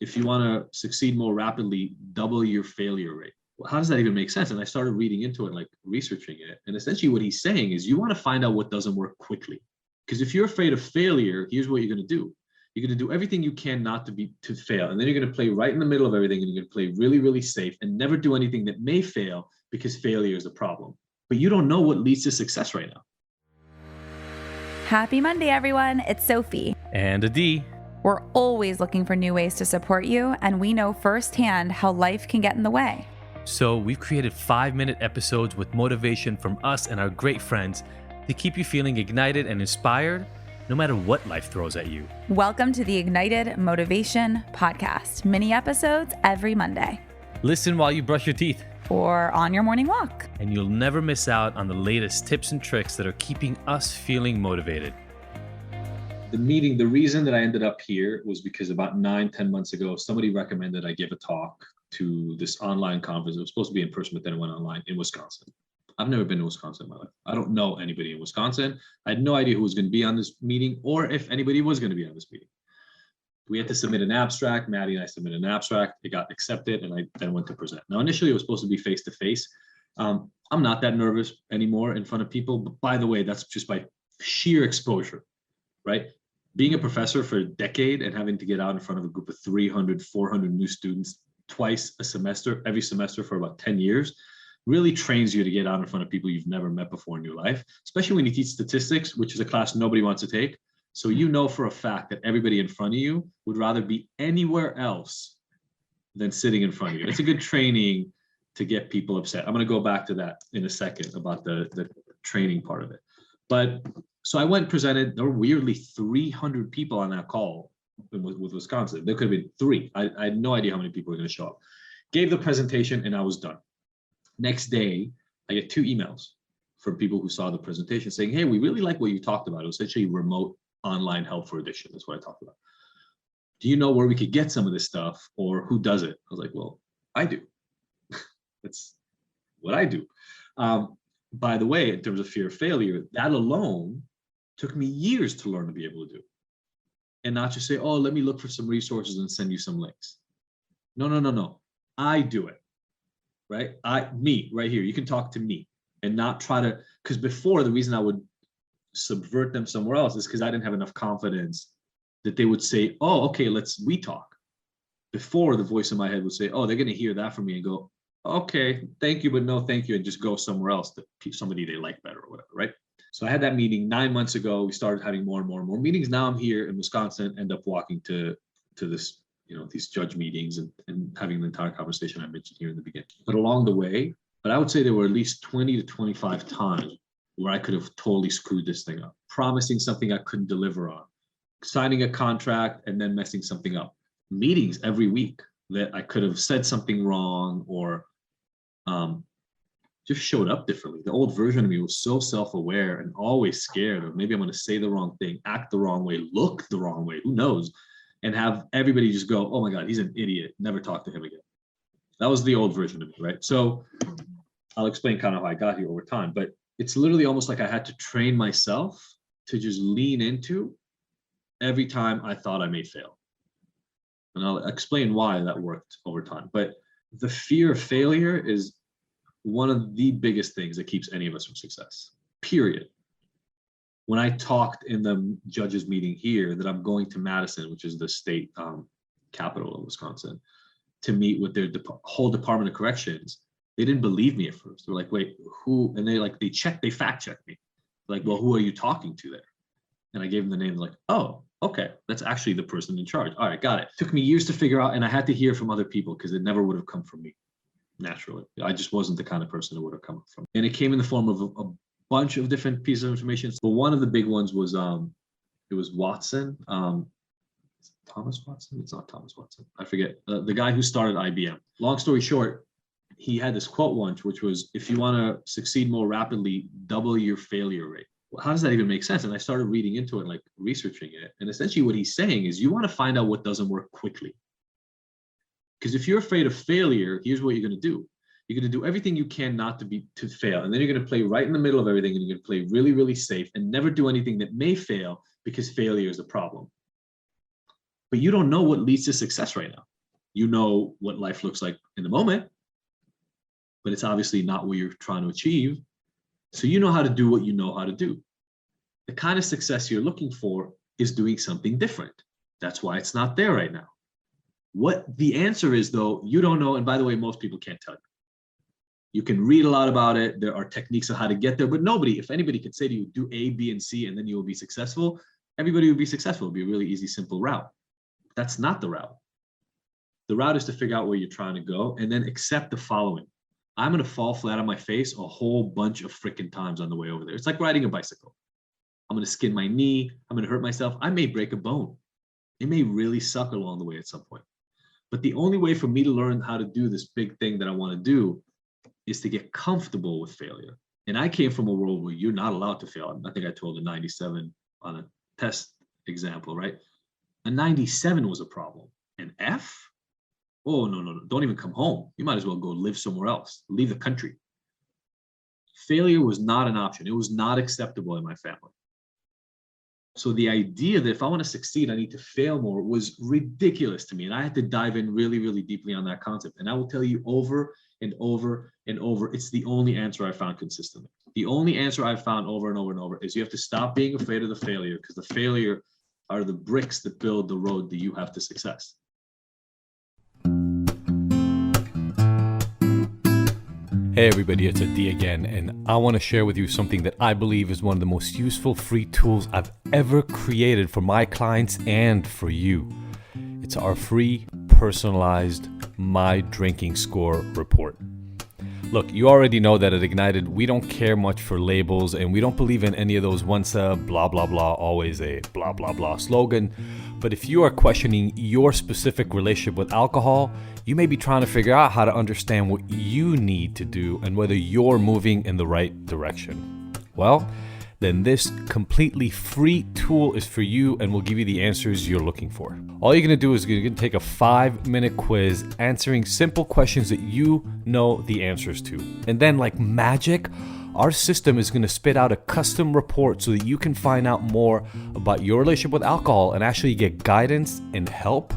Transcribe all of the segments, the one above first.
if you want to succeed more rapidly, double your failure rate. Well, how does that even make sense? And I started reading into it, like researching it. And essentially what he's saying is you want to find out what doesn't work quickly. Because if you're afraid of failure, here's what you're going to do. You're going to do everything you can not to fail. And then you're going to play right in the middle of everything. And you're going to play really, really safe and never do anything that may fail because failure is a problem. But you don't know what leads to success right now. Happy Monday, everyone. It's Sophie. And Adi. We're always looking for new ways to support you, and we know firsthand how life can get in the way. So we've created 5-minute episodes with motivation from us and our great friends to keep you feeling ignited and inspired no matter what life throws at you. Welcome to the Ignited Motivation Podcast. Mini episodes every Monday. Listen while you brush your teeth. Or on your morning walk. And you'll never miss out on the latest tips and tricks that are keeping us feeling motivated. The reason that I ended up here was because about 9-10 months ago, somebody recommended I give a talk to this online conference. It was supposed to be in person, but then it went online in Wisconsin. I've never been to Wisconsin in my life. I don't know anybody in Wisconsin. I had no idea who was going to be on this meeting or if anybody was going to be on this meeting. We had to submit an abstract. Maddie and I submitted an abstract. It got accepted, and I then went to present. Now, initially, it was supposed to be face-to-face. I'm not that nervous anymore in front of people. But by the way, that's just by sheer exposure, right? Being a professor for a decade and having to get out in front of a group of 300, 400 new students twice a semester, every semester for about 10 years, really trains you to get out in front of people you've never met before in your life, especially when you teach statistics, which is a class nobody wants to take. So you know for a fact that everybody in front of you would rather be anywhere else than sitting in front of you. It's a good training to get people upset. I'm going to go back to that in a second about the training part of it. But so I went and presented. There were weirdly 300 people on that call with Wisconsin. There could have been 3. I had no idea how many people were going to show up. Gave the presentation and I was done. Next day, I get 2 emails from people who saw the presentation saying, hey, we really like what you talked about. It was essentially remote online help for addiction. That's what I talked about. Do you know where we could get some of this stuff or who does it? I was like, well, I do. That's what I do. By the way, in terms of fear of failure, that alone took me years to learn to be able to do. And not just say, oh, let me look for some resources and send you some links. No. I do it, right? Me right here. You can talk to me and not try to, because before the reason I would subvert them somewhere else is because I didn't have enough confidence that they would say, oh, okay, we talk. Before the voice in my head would say, oh, they're going to hear that from me and go, okay, thank you, but no, thank you. And just go somewhere else to somebody they like better or whatever, right? So I had that meeting 9 months ago. We started having more and more and more meetings. Now I'm here in Wisconsin, end up walking to this, these judge meetings and having the entire conversation I mentioned here in the beginning. But along the way, I would say there were at least 20 to 25 times where I could have totally screwed this thing up, promising something I couldn't deliver on, signing a contract and then messing something up, meetings every week that I could have said something wrong or just showed up differently. The old version of me was so self-aware and always scared of maybe I'm going to say the wrong thing, act the wrong way, look the wrong way, who knows, and have everybody just go, oh my God, he's an idiot, never talk to him again. That was the old version of me, right? So I'll explain kind of how I got here over time, but it's literally almost like I had to train myself to just lean into every time I thought I may fail. And I'll explain why that worked over time. But the fear of failure is one of the biggest things that keeps any of us from success, period. When I talked in the judges meeting here that I'm going to Madison, which is the state capital of Wisconsin, to meet with their whole Department of Corrections, they didn't believe me at first. They were like, wait, who? And they fact checked me. Like, well, who are you talking to there? And I gave them the name. Like, oh, okay, that's actually the person in charge. All right, got it. Took me years to figure out, and I had to hear from other people because it never would have come from me naturally. I just wasn't the kind of person it would have come from. And it came in the form of a bunch of different pieces of information. But one of the big ones was it was Watson. Thomas Watson? It's not Thomas Watson. I forget. The guy who started IBM. Long story short, he had this quote once, which was, if you want to succeed more rapidly, double your failure rate. Well, how does that even make sense? And I started reading into it, like researching it. And essentially what he's saying is you want to find out what doesn't work quickly. Because if you're afraid of failure, here's what you're going to do. You're going to do everything you can not to fail. And then you're going to play right in the middle of everything. And you're going to play really, really safe and never do anything that may fail because failure is a problem. but you don't know what leads to success right now. You know what life looks like in the moment, but it's obviously not what you're trying to achieve. So you know how to do what you know how to do. The kind of success you're looking for is doing something different. That's why it's not there right now. What the answer is, though, you don't know. And by the way, most people can't tell you. You can read a lot about it. There are techniques on how to get there, but nobody, if anybody could say to you, do A, B, and C, and then you will be successful, everybody would be successful. It'd be a really easy, simple route. That's not the route. The route is to figure out where you're trying to go and then accept the following. I'm going to fall flat on my face a whole bunch of freaking times on the way over there. It's like riding a bicycle. I'm going to skin my knee. I'm going to hurt myself. I may break a bone. It may really suck along the way at some point. But the only way for me to learn how to do this big thing that I want to do is to get comfortable with failure. And I came from a world where you're not allowed to fail. I think I told a 97 on a test example, right? A 97 was a problem. An F? Oh, no. Don't even come home. You might as well go live somewhere else. Leave the country. Failure was not an option. It was not acceptable in my family. So the idea that if I want to succeed, I need to fail more was ridiculous to me. And I had to dive in really, really deeply on that concept. And I will tell you over and over and over, it's the only answer I found consistently. The only answer I've found over and over and over is you have to stop being afraid of the failure, because the failure are the bricks that build the road that you have to success. Hey everybody, it's Adi again, and I want to share with you something that I believe is one of the most useful free tools I've ever created for my clients and for you. It's our free, personalized My Drinking Score report. Look, you already know that at Ignited, we don't care much for labels, and we don't believe in any of those once a blah, blah, blah, always a blah, blah, blah slogan. But if you are questioning your specific relationship with alcohol, you may be trying to figure out how to understand what you need to do and whether you're moving in the right direction. Well, then this completely free tool is for you and will give you the answers you're looking for. All you're going to do is you're going to take a 5-minute quiz answering simple questions that you know the answers to. And then, like magic, our system is going to spit out a custom report so that you can find out more about your relationship with alcohol and actually get guidance and help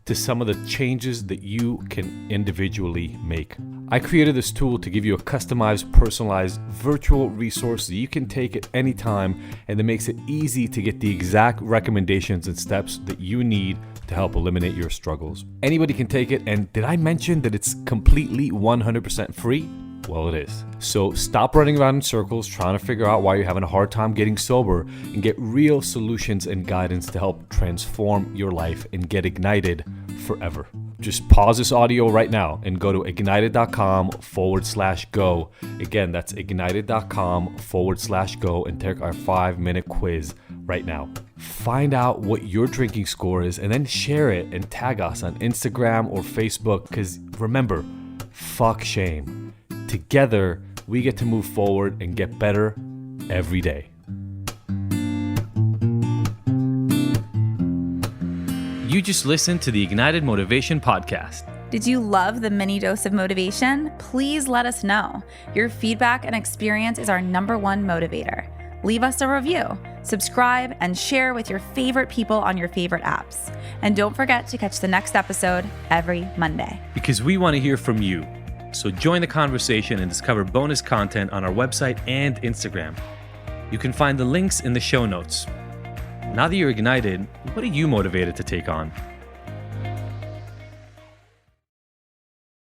to some of the changes that you can individually make. I created this tool to give you a customized, personalized virtual resource that you can take at any time, and that makes it easy to get the exact recommendations and steps that you need to help eliminate your struggles. Anybody can take it, and did I mention that it's completely 100% free? Well, it is. So stop running around in circles trying to figure out why you're having a hard time getting sober, and get real solutions and guidance to help transform your life and get ignited forever. Just pause this audio right now and go to ignited.com/go. Again, that's ignited.com/go and take our 5-minute quiz right now. Find out what your drinking score is and then share it and tag us on Instagram or Facebook, because remember, fuck shame. Together, we get to move forward and get better every day. You just listened to the Ignited Motivation Podcast. Did you love the mini dose of motivation? Please let us know. Your feedback and experience is our #1 motivator. Leave us a review, subscribe, and share with your favorite people on your favorite apps. And don't forget to catch the next episode every Monday. Because we want to hear from you. So join the conversation and discover bonus content on our website and Instagram. You can find the links in the show notes. Now that you're ignited, what are you motivated to take on?